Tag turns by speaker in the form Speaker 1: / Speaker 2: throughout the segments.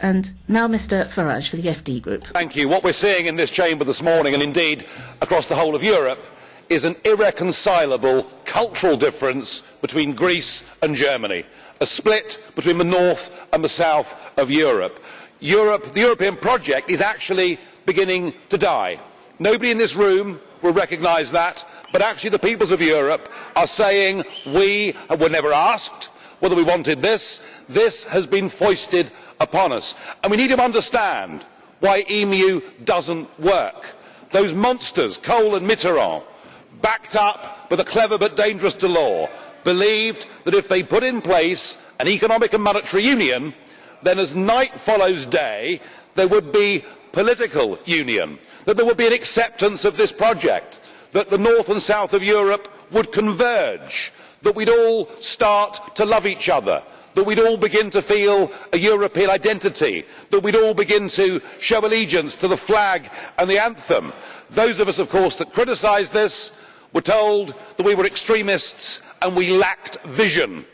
Speaker 1: And now Mr. Farage for the FD Group.
Speaker 2: Thank you. What we're seeing in this chamber this morning, and indeed across the whole of Europe, is an irreconcilable cultural difference between Greece and Germany, a split between the north and the south of Europe. The European project is actually beginning to die. Nobody in this room will recognise that, but actually the peoples of Europe are saying we were never asked whether we wanted this. This has been foisted upon us. And we need to understand why EMU doesn't work. Those monsters, Kohl and Mitterrand, backed up with a clever but dangerous Delors, believed that if they put in place an economic and monetary union, then as night follows day, there would be political union, that there would be an acceptance of this project, that the north and south of Europe would converge, that we'd all start to love each other, that we'd all begin to feel a European identity, that we'd all begin to show allegiance to the flag and the anthem. Those of us, of course, that criticised this were told that we were extremists and we lacked vision.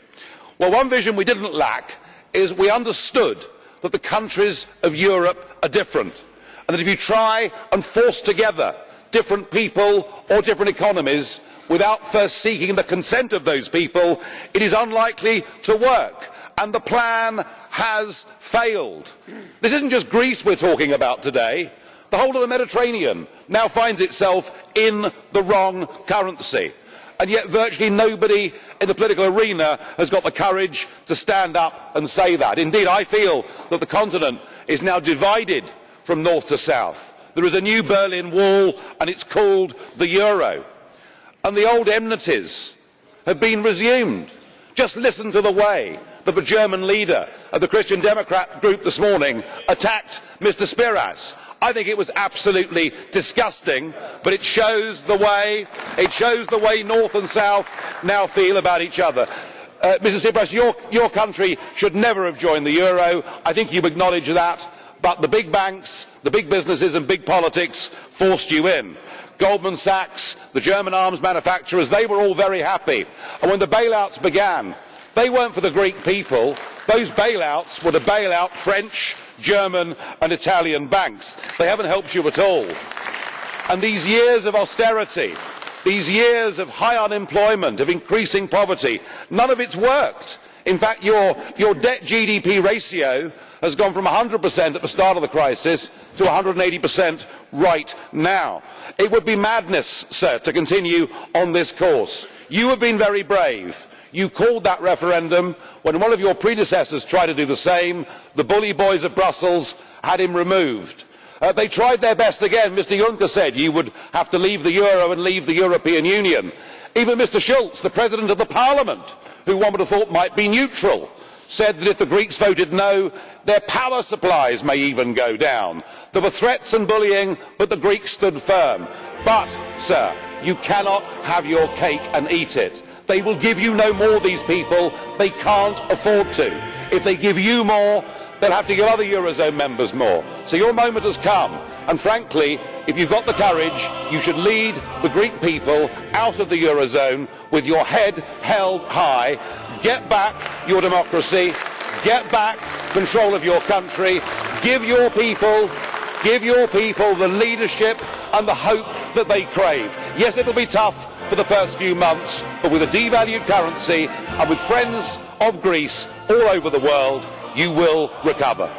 Speaker 2: Well, one vision we didn't lack is we understood that the countries of Europe are different, and that if you try and force together different people or different economies without first seeking the consent of those people, it is unlikely to work, and the plan has failed. This isn't just Greece we're talking about today. The whole of the Mediterranean now finds itself in the wrong currency, and yet virtually nobody in the political arena has got the courage to stand up and say that. Indeed, I feel that the continent is now divided from north to south. There is a new Berlin Wall, and it's called the euro. And the old enmities have been resumed. Just listen to the way that the German leader of the Christian Democrat group this morning attacked Mr. Spiras. I think it was absolutely disgusting, but it shows the way north and south now feel about each other. Mr. Tsipras, your country should never have joined the euro. I think you acknowledge that, but the big banks, the big businesses and big politics forced you in. Goldman Sachs, the German arms manufacturers, they were all very happy. And when the bailouts began, they weren't for the Greek people. Those bailouts were to bail out French, German and Italian banks. They haven't helped you at all. And these years of austerity, these years of high unemployment, of increasing poverty, none of it's worked. In fact, your debt GDP ratio has gone from 100% at the start of the crisis to 180% right now. It would be madness, sir, to continue on this course. You have been very brave. You called that referendum when one of your predecessors tried to do the same. The bully boys of Brussels had him removed. They tried their best again. Mr. Juncker said you would have to leave the euro and leave the European Union. Even Mr. Schulz, the President of the Parliament, who one would have thought might be neutral, said that if the Greeks voted no, their power supplies may even go down. There were threats and bullying, but the Greeks stood firm. But, sir, you cannot have your cake and eat it. They will give you no more, these people. They can't afford to. If they give you more, they'll have to give other Eurozone members more. So your moment has come. And frankly, if you've got the courage, you should lead the Greek people out of the Eurozone with your head held high. Get back your democracy. Get back control of your country. Give your people the leadership and the hope that they crave. Yes, it'll be tough for the first few months, but with a devalued currency and with friends of Greece all over the world, you will recover.